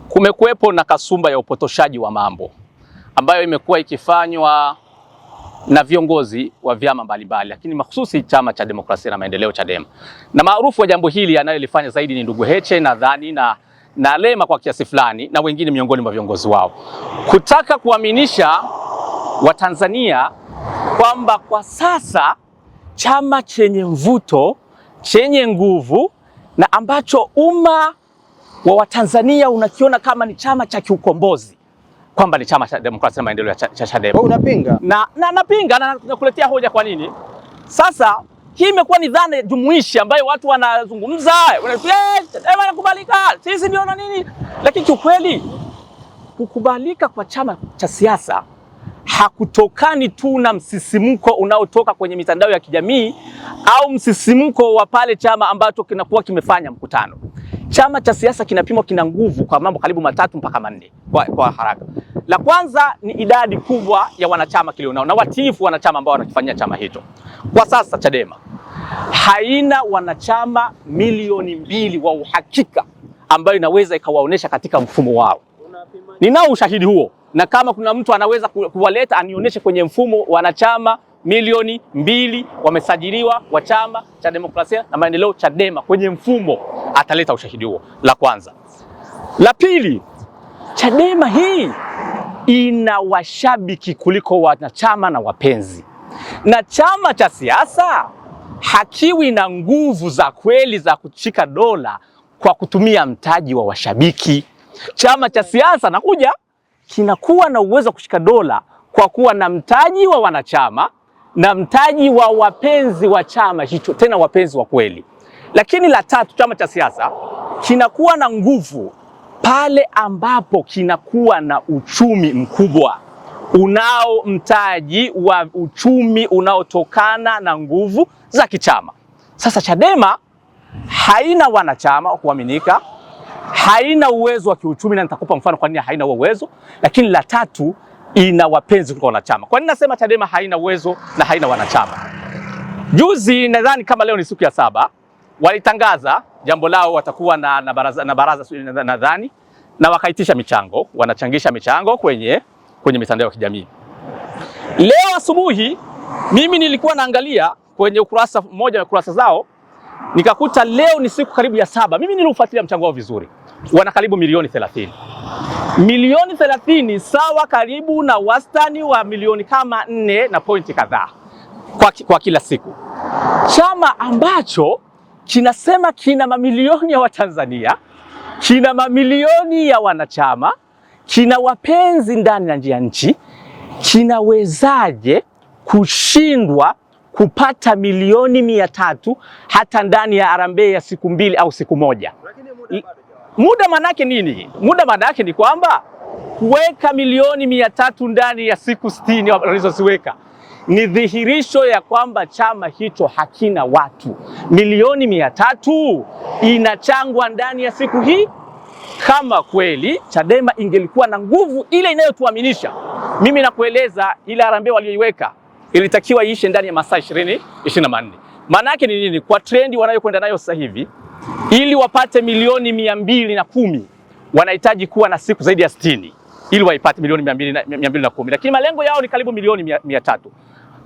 Kumekuwepo na kasumba ya upotoshaji wa mambo ambayo imekuwa ikifanywa na viongozi wa vyama mbalimbali, lakini mahususi Chama cha Demokrasia na Maendeleo Chadema. Na maarufu wa jambo hili anayolifanya zaidi ni ndugu Heche nadhani na Lema kwa kiasi fulani na wengine miongoni mwa viongozi wao, kutaka kuaminisha Watanzania kwamba kwa sasa chama chenye mvuto, chenye nguvu na ambacho umma wa Watanzania unakiona kama ni chama cha kiukombozi, kwamba ni Chama cha Demokrasia na Maendeleo cha Chadema. Unapinga? Napinga na nakuletea hoja kwa nini. Sasa hii imekuwa ni dhana jumuishi ambayo watu wanazungumza, wanakubalika, sisi ndio na nini, lakini kiukweli kukubalika kwa chama cha siasa hakutokani tu na msisimko unaotoka kwenye mitandao ya kijamii au msisimko wa pale chama ambacho kinakuwa kimefanya mkutano. Chama cha siasa kinapimwa, kina nguvu kwa mambo karibu 3 mpaka 4 kwa haraka. La kwanza ni idadi kubwa ya wanachama kilionao na watiifu wanachama ambao wanakifanyia chama hicho. Kwa sasa Chadema haina wanachama milioni 2 wa uhakika ambayo inaweza ikawaonesha katika mfumo wao. Ninao ushahidi huo, na kama kuna mtu anaweza kuwaleta anionyeshe kwenye mfumo wanachama milioni 2 wamesajiliwa wa Chama cha Demokrasia na Maendeleo Chadema kwenye mfumo, ataleta ushahidi huo. La kwanza. La pili, Chadema hii ina washabiki kuliko wanachama na wapenzi, na chama cha siasa hakiwi na nguvu za kweli za kushika dola kwa kutumia mtaji wa washabiki. Chama cha siasa nakuja kinakuwa na uwezo wa kushika dola kwa kuwa na mtaji wa wanachama na mtaji wa wapenzi wa chama hicho, tena wapenzi wa kweli. Lakini la tatu, chama cha siasa kinakuwa na nguvu pale ambapo kinakuwa na uchumi mkubwa, unao mtaji wa uchumi unaotokana na nguvu za kichama. Sasa Chadema haina wanachama wa kuaminika, haina uwezo wa kiuchumi, na nitakupa mfano kwa nini haina uwezo. Lakini la tatu, ina wapenzi kuliko wanachama. Kwa nini nasema Chadema haina uwezo na haina wanachama? Juzi nadhani kama leo ni siku ya 7, walitangaza jambo lao, watakuwa na baraza nadhani, na wakaitisha michango, wanachangisha michango kwenye mitandao ya kijamii. Leo asubuhi mimi nilikuwa naangalia kwenye ukurasa mmoja wa kurasa zao, nikakuta leo ni siku karibu ya 7. Mimi niliufuatilia mchango wao vizuri, wana karibu milioni 30. Milioni 30 sawa karibu na wastani wa milioni kama 4 na pointi kadhaa kwa kila siku. Chama ambacho kinasema kina mamilioni ya Watanzania, kina mamilioni ya wanachama, kina wapenzi ndani na nje ya nchi, kinawezaje kushindwa kupata milioni 300 hata ndani ya harambee ya siku 2 au siku 1? Muda manake nini? Muda manake ni kwamba kuweka milioni 300 ndani ya siku 60 walizoziweka ni dhihirisho ya kwamba chama hicho hakina watu. Milioni 300 inachangwa ndani ya siku hii. Kama kweli Chadema ingelikuwa na nguvu ile inayotuaminisha, mimi nakueleza ile harambee walioiweka ilitakiwa iishe ndani ya masaa 24. Maana yake ni nini? Kwa trendi wanayokwenda nayo sasa hivi, ili wapate milioni 210 wanahitaji kuwa na siku zaidi ya 60 ili waipate milioni 210, lakini malengo yao ni karibu milioni 300.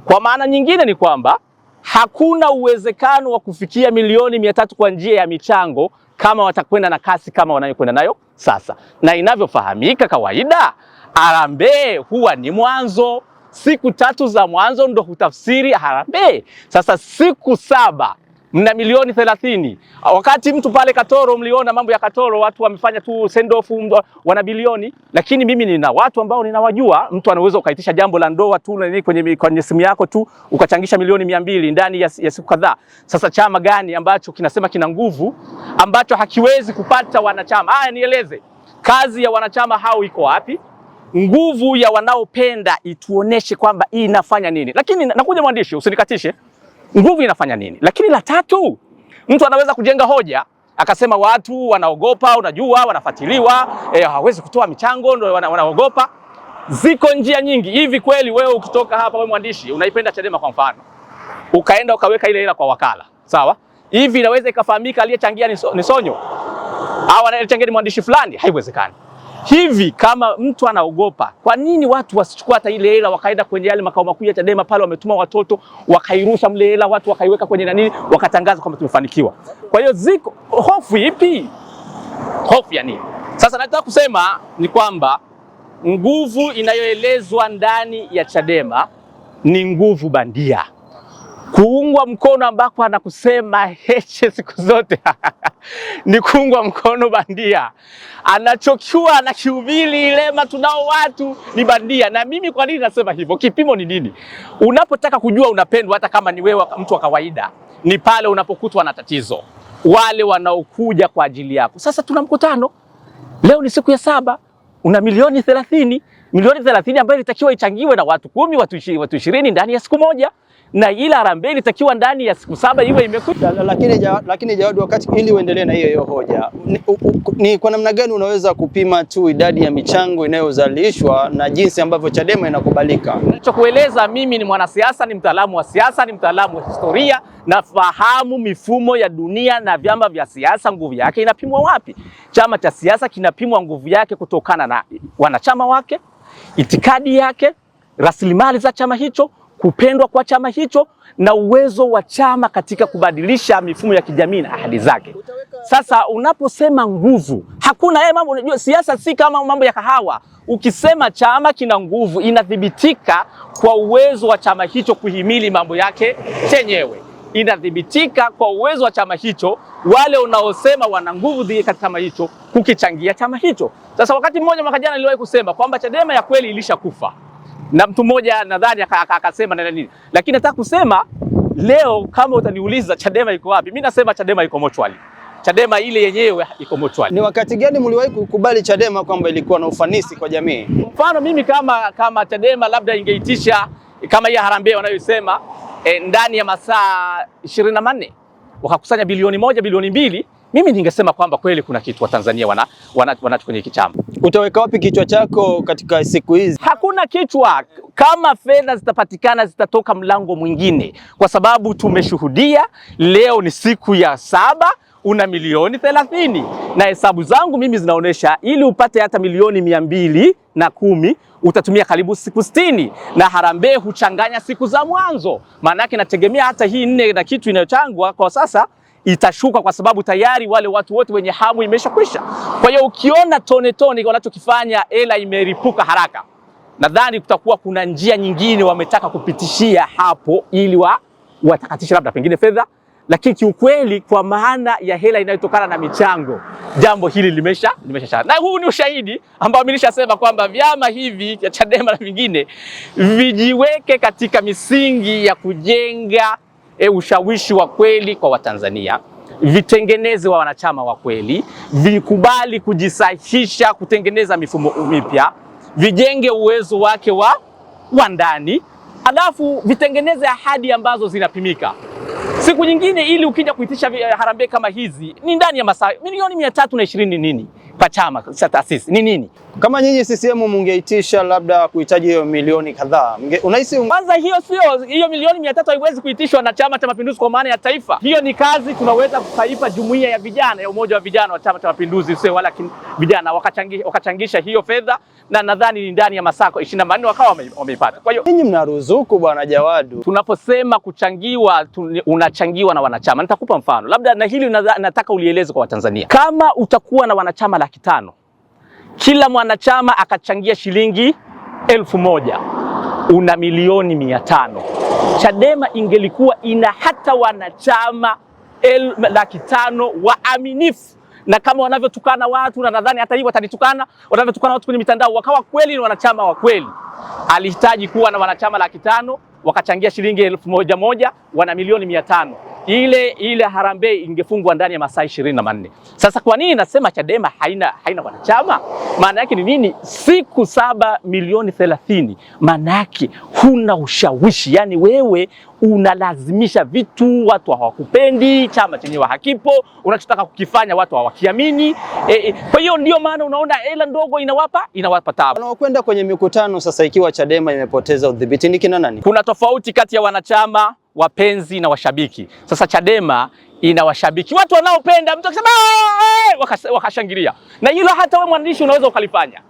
Kwa maana nyingine ni kwamba hakuna uwezekano wa kufikia milioni 300 kwa njia ya michango kama watakwenda na kasi kama wanayokwenda nayo sasa. Na inavyofahamika kawaida, harambee huwa ni mwanzo. Siku 3 za mwanzo ndo hutafsiri harambee. Sasa siku 7 mna milioni 30. Wakati mtu pale Katoro, mliona mambo ya Katoro, watu wamefanya tu send off, wana bilioni. Lakini mimi nina watu ambao ninawajua, mtu anaweza ukaitisha jambo la ndoa tu kwenye simu yako tu ukachangisha milioni 200 ndani ya siku kadhaa. Sasa chama gani ambacho kinasema kina nguvu ambacho hakiwezi kupata wanachama? Nieleze, kazi ya wanachama hao iko wapi? Nguvu ya wanaopenda ituoneshe kwamba hii inafanya nini. Lakini nakuja mwandishi, usinikatishe, nguvu inafanya nini? Lakini la tatu, mtu anaweza kujenga hoja akasema watu wanaogopa, unajua wanafuatiliwa, hawezi kutoa michango ndio wanaogopa. Ziko njia nyingi. Hivi kweli wewe ukitoka hapa, wewe mwandishi unaipenda Chadema kwa mfano, ukaenda ukaweka ile hela kwa wakala, sawa? Hivi inaweza ikafahamika aliyechangia ni Sonyo au anayechangia ni mwandishi fulani? Haiwezekani. Hivi kama mtu anaogopa, kwa nini watu wasichukua hata ile hela wakaenda kwenye yale makao makuu ya Chadema pale, wametuma watoto wakairusha mle hela, watu wakaiweka kwenye nani, wakatangaza kwamba tumefanikiwa. Kwa hiyo ziko hofu ipi? Hofu ya nini? Sasa nataka kusema ni kwamba nguvu inayoelezwa ndani ya Chadema ni nguvu bandia. Kuungwa mkono ambako anakusema Heche siku zote ni kuungwa mkono bandia. Anachokiwa anakihubiri Lema tunao watu ni bandia. Na mimi kwa nini nasema hivyo? Kipimo ni nini? Unapotaka kujua unapendwa hata kama ni wewe mtu wa kawaida, ni pale unapokutwa na tatizo, wale wanaokuja kwa ajili yako. Sasa tuna mkutano leo, ni siku ya 7, una milioni 30, milioni 30 ambayo ilitakiwa ichangiwe na watu 10, watu 20 ndani ya siku moja, na ila harambee ilitakiwa ndani ya siku 7 iwe imekuja. Lakini Jawadu, wakati ili uendelee na hiyo hoja, ni kwa namna gani unaweza kupima tu idadi ya michango inayozalishwa na jinsi ambavyo Chadema inakubalika? Ninachokueleza mimi ni mwanasiasa, ni mtaalamu wa siasa, ni mtaalamu wa historia, nafahamu mifumo ya dunia na vyama vya siasa nguvu yake inapimwa wapi. Chama cha siasa kinapimwa nguvu yake kutokana na wanachama wake, itikadi yake, rasilimali za chama hicho, kupendwa kwa chama hicho na uwezo wa chama katika kubadilisha mifumo ya kijamii na ahadi zake. Sasa unaposema nguvu, hakuna mambo, unajua siasa si kama mambo ya kahawa. Ukisema chama kina nguvu, inathibitika kwa uwezo wa chama hicho kuhimili mambo yake chenyewe. Inathibitika kwa uwezo wa chama hicho, wale unaosema wana nguvu katika chama hicho, kukichangia chama hicho. Sasa wakati mmoja mwaka jana niliwahi kusema kwamba Chadema ya kweli ilishakufa. Na mtu mmoja nadhani akasema na nini. Lakini nataka kusema leo, kama utaniuliza Chadema iko wapi, mimi nasema Chadema iko mochwali. Chadema ile yenyewe iko mochwali. Ni wakati gani mliwahi kukubali Chadema kwamba ilikuwa na ufanisi kwa jamii? Mfano mimi kama Chadema labda ingeitisha kama hii harambee wanayosema ndani ya masaa 24 wakakusanya bilioni 1, bilioni 2, mimi ningesema kwamba kweli kuna kitu wa Tanzania wanacho kwenye kichama. Utaweka wapi kichwa chako katika siku hizi? Hakuna kichwa. Kama fedha zitapatikana zitatoka mlango mwingine, kwa sababu tumeshuhudia leo ni siku ya 7, una milioni 30, na hesabu zangu mimi zinaonesha ili upate hata milioni 210 utatumia karibu siku 60, na harambee huchanganya siku za mwanzo. Maana yake nategemea hata hii 4 na kitu inayochangwa kwa sasa itashuka, kwa sababu tayari wale watu wote wenye hamu imeshakwisha. Kwa hiyo ukiona tone wanachokifanya hela imeripuka haraka, nadhani kutakuwa kuna njia nyingine wametaka kupitishia hapo ili watakatisha labda pengine fedha, lakini kiukweli kwa maana ya hela inayotokana na michango, jambo hili limesha. Na huu ni ushahidi ambao nilishasema kwamba vyama hivi ya Chadema na vingine vijiweke katika misingi ya kujenga ushawishi wa kweli kwa Watanzania, vitengeneze wa wanachama wa kweli, vikubali kujisahisha kutengeneza mifumo mipya, vijenge uwezo wake wa ndani, alafu vitengeneze ahadi ambazo zinapimika. Siku nyingine ili ukija kuitisha harambee kama hizi ni ndani ya masaa milioni 320 nini kwa chama cha taasisi ni nini? Kama nyinyi CCM mungeitisha labda kuhitaji hiyo milioni kadhaa, unahisi kwanza hiyo milioni 300 haiwezi kuitishwa na Chama cha Mapinduzi kwa maana ya taifa. Hiyo ni kazi tunaweza kukaipa jumuiya ya vijana ya umoja wa vijana wa Chama cha Mapinduzi, sio wala vijana wakachangisha hiyo fedha, na nadhani ni ndani ya masaa 24 wakawa wameipata. Kwa hiyo nyinyi mna ruzuku bwana Jawadu. Tunaposema kuchangiwa unachangiwa na wanachama. Nitakupa mfano labda, na hili nataka ulieleze kwa Watanzania. Kama utakuwa na wanachama 500, kila mwanachama akachangia shilingi 1000, una milioni 500. Chadema ingelikuwa ina hata wanachama 500,000 waaminifu, na kama wanavyotukana watu, na nadhani hata hivyo watanitukana, wanavyotukana watu kwenye mitandao, wakawa kweli ni wanachama wa kweli. Alihitaji kuwa na wanachama 500 wakachangia shilingi 1000, wana milioni 500. Ile harambee ingefungwa ndani ya masaa 24. Sasa kwa nini nasema Chadema haina wanachama? Maana yake ni nini? Siku 7 milioni 30, maana yake huna ushawishi. Yani wewe unalazimisha vitu, watu hawakupendi, chama chenyewe hakipo, unachotaka kukifanya watu hawakiamini. Kwa hiyo ndio maana unaona hela ndogo inawapa taabu. Wanaokwenda kwenye mikutano sasa, ikiwa Chadema imepoteza udhibiti, ni kina nani? Kuna tofauti kati ya wanachama, wapenzi na washabiki. Sasa Chadema ina washabiki, watu wanaopenda, mtu akisema wakashangilia, na hilo hata wewe mwandishi unaweza ukalifanya.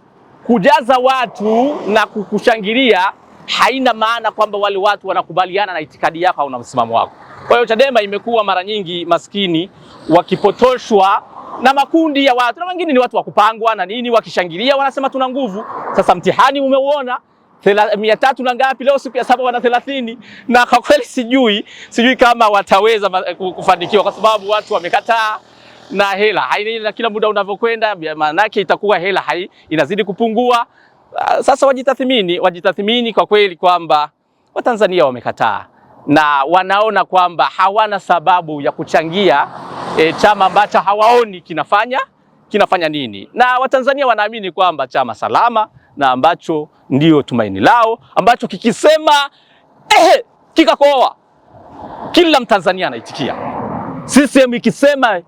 Kujaza watu na kushangilia haina maana kwamba wale watu wanakubaliana na itikadi yako au na msimamo wako. Kwa hiyo Chadema imekuwa mara nyingi maskini wakipotoshwa na makundi ya watu, na wengine ni watu wa kupangwa na nini, wakishangilia wanasema tuna nguvu. Sasa mtihani umeuona, 300 na ngapi leo, siku ya 7 wana 30, na kwa kweli sijui kama wataweza kufanikiwa, kwa sababu watu wamekataa na hela haina, kila muda unavyokwenda maana yake itakuwa hela inazidi kupungua. Sasa wajitathmini kwa kweli kwamba Watanzania wamekataa na wanaona kwamba hawana sababu ya kuchangia chama ambacho hawaoni kinafanya nini, na Watanzania wanaamini kwamba chama salama na ambacho ndio tumaini lao, ambacho kikisema kikakoa kila Mtanzania anaitikia. CCM ikisema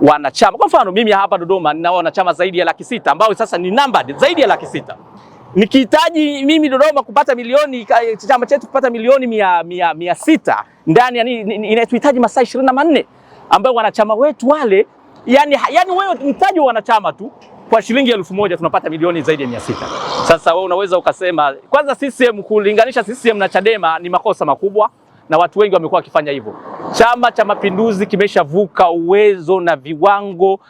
wanachama, kwa mfano mimi hapa Dodoma nina wanachama zaidi ya 600,000 ambao sasa ni numbered zaidi ya 600,000. Nikihitaji mimi Dodoma kupata milioni, chama chetu kupata milioni 600 ndani ya inahitaji masaa 24 ambayo wanachama wetu wale, yani wewe mtaji wa wanachama tu kwa shilingi 1000 tunapata milioni zaidi ya 600. Sasa wewe unaweza ukasema kwanza CCM, kulinganisha CCM na Chadema ni makosa makubwa, na watu wengi wamekuwa wakifanya hivyo. Chama cha Mapinduzi kimeshavuka uwezo na viwango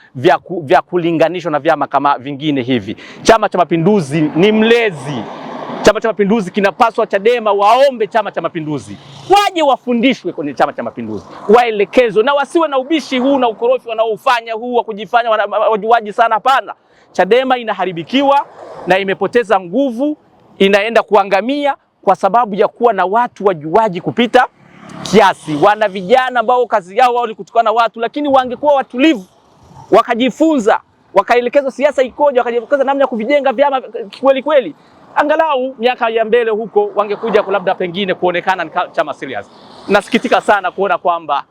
vya kulinganishwa na vyama kama vingine hivi. Chama cha Mapinduzi ni mlezi. Chama cha Mapinduzi kinapaswa Chadema waombe Chama cha Mapinduzi waje wafundishwe kwenye Chama cha Mapinduzi, waelekezwe na wasiwe na ubishi huu na ukorofi wanaofanya huu wa kujifanya wajuaji sana. Hapana, Chadema inaharibikiwa na imepoteza nguvu, inaenda kuangamia kwa sababu ya kuwa na watu wajuaji kupita kiasi. Wana vijana ambao kazi yao wao ni kutukana watu, lakini wangekuwa watulivu, wakajifunza, wakaelekezwa siasa ikoje, wakajifunza namna ya kuvijenga vyama kweli kweli, angalau miaka ya mbele huko wangekuja labda pengine kuonekana ni chama serious. Nasikitika sana kuona kwamba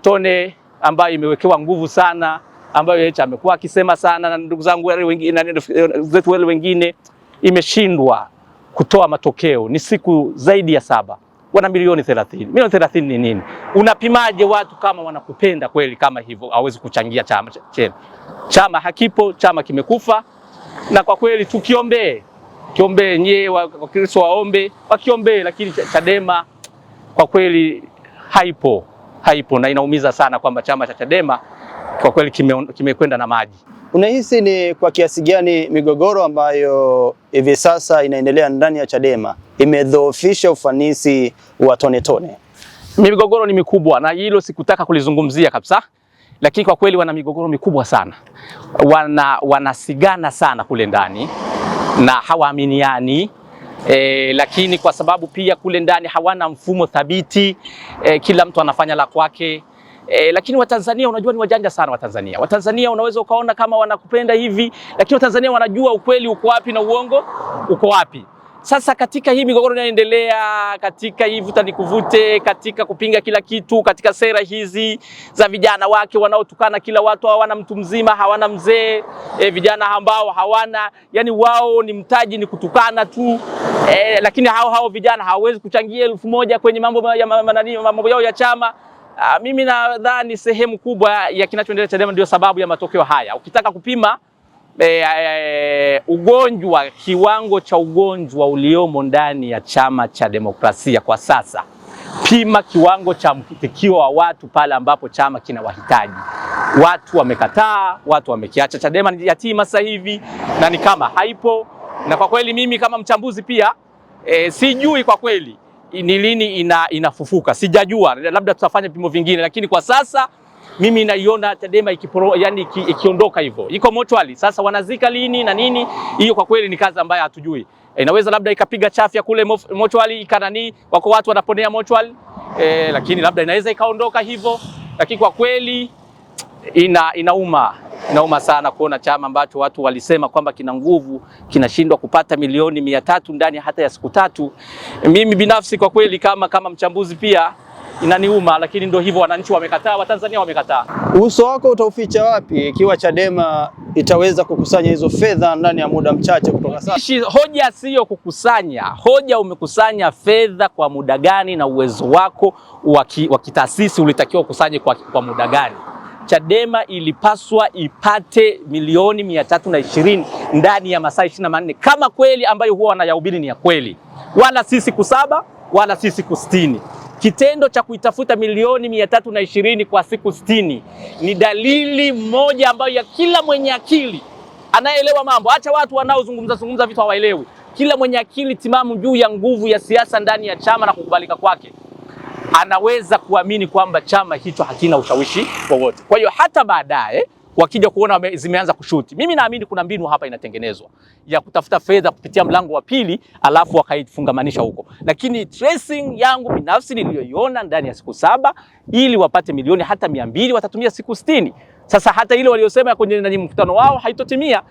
Tone ambayo imewekewa nguvu sana, ambayo Heche amekuwa akisema sana na ndugu zangu wale wengine na zetu wale wengine, imeshindwa kutoa matokeo. Ni siku zaidi ya 7, wana milioni 30. Milioni 30 ni nini? Unapimaje watu kama wanakupenda kweli kama hivyo hawezi kuchangia chama chenu? Chama hakipo, chama kimekufa. Na kwa kweli tukiombee nyewe Wakristo wakiombee, lakini Chadema kwa kweli haipo, na inaumiza sana kwamba chama cha Chadema kwa kweli kimekwenda na maji. Unahisi ni kwa kiasi gani migogoro ambayo hivi sasa inaendelea ndani ya Chadema imedhoofisha ufanisi wa Tone? Migogoro ni mikubwa na hilo sikutaka kulizungumzia kabisa, lakini kwa kweli wana migogoro mikubwa sana. Wanasigana sana kule ndani na hawaaminiani, lakini kwa sababu pia kule ndani hawana mfumo thabiti, kila mtu anafanya la kwake. Lakini Watanzania unajua ni wajanja sana Watanzania. Watanzania unaweza ukaona kama wanakupenda hivi, lakini Watanzania wanajua ukweli uko wapi na uongo uko wapi. Sasa katika hii migogoro inayoendelea, katika hii vuta nikuvute, katika kupinga kila kitu, katika sera hizi za vijana wake wanaotukana kila watu, hawana mtu mzima, hawana mzee, vijana ambao hawana, yani wao ni mtaji ni kutukana tu, lakini hao vijana hawawezi kuchangia 1000 kwenye mambo yao ya chama. Mimi nadhani sehemu kubwa ya kinachoendelea Chadema ndio sababu ya matokeo haya. Ukitaka kupima ugonjwa, kiwango cha ugonjwa uliomo ndani ya Chama cha Demokrasia kwa sasa, pima kiwango cha mwitikio wa watu pale ambapo chama kinawahitaji. Watu wamekataa, watu wamekiacha. Chadema ni yatima sasa hivi na ni kama haipo, na kwa kweli mimi kama mchambuzi pia sijui kwa kweli ni lini inafufuka. Sijajua, labda tutafanya vipimo vingine, lakini kwa sasa mimi naiona Chadema ikiondoka hivyo. Iko mochwali. Sasa wanazika lini na nini? Hiyo kwa kweli ni kazi ambayo hatujui. Inaweza labda ikapiga chafya kule mochwali ikanani, wako watu wanaponea mochwali. Lakini labda inaweza ikaondoka hivyo. Lakini kwa kweli Inauma sana kuona chama ambacho watu walisema kwamba kina nguvu kinashindwa kupata milioni 300 ndani hata ya siku 3. Mimi binafsi kwa kweli kama mchambuzi pia inaniuma, lakini ndio hivyo, wananchi wamekataa, Watanzania wamekataa. Uso wako utauficha wapi ikiwa Chadema itaweza kukusanya hizo fedha ndani ya muda mchache kutoka sasa? Hoja sio kukusanya, hoja umekusanya fedha kwa muda gani na uwezo wako wa kitaasisi ulitakiwa ukusanye kwa muda gani? Chadema ilipaswa ipate milioni 320 ndani ya masaa 24 kama kweli ambayo huwa wanayahubiri ni ya kweli, wala si siku 7 wala si siku 60. Kitendo cha kuitafuta milioni 320 kwa siku 60 ni dalili moja ambayo ya kila mwenye akili anayeelewa mambo, acha watu wanaozungumza vitu hawaelewi. Kila mwenye akili timamu juu ya nguvu ya siasa ndani ya chama na kukubalika kwake anaweza kuamini kwamba chama hicho hakina ushawishi wowote. Kwa hiyo hata baadaye wakija kuona zimeanza kushuti, mimi naamini kuna mbinu hapa inatengenezwa ya kutafuta fedha kupitia mlango wa pili, alafu wakaifungamanisha huko. Lakini tracing yangu binafsi niliyoiona ndani ya siku 7 ili wapate milioni hata 200 watatumia siku 60. Sasa hata ile waliosema kwenye mkutano wao haitotimia.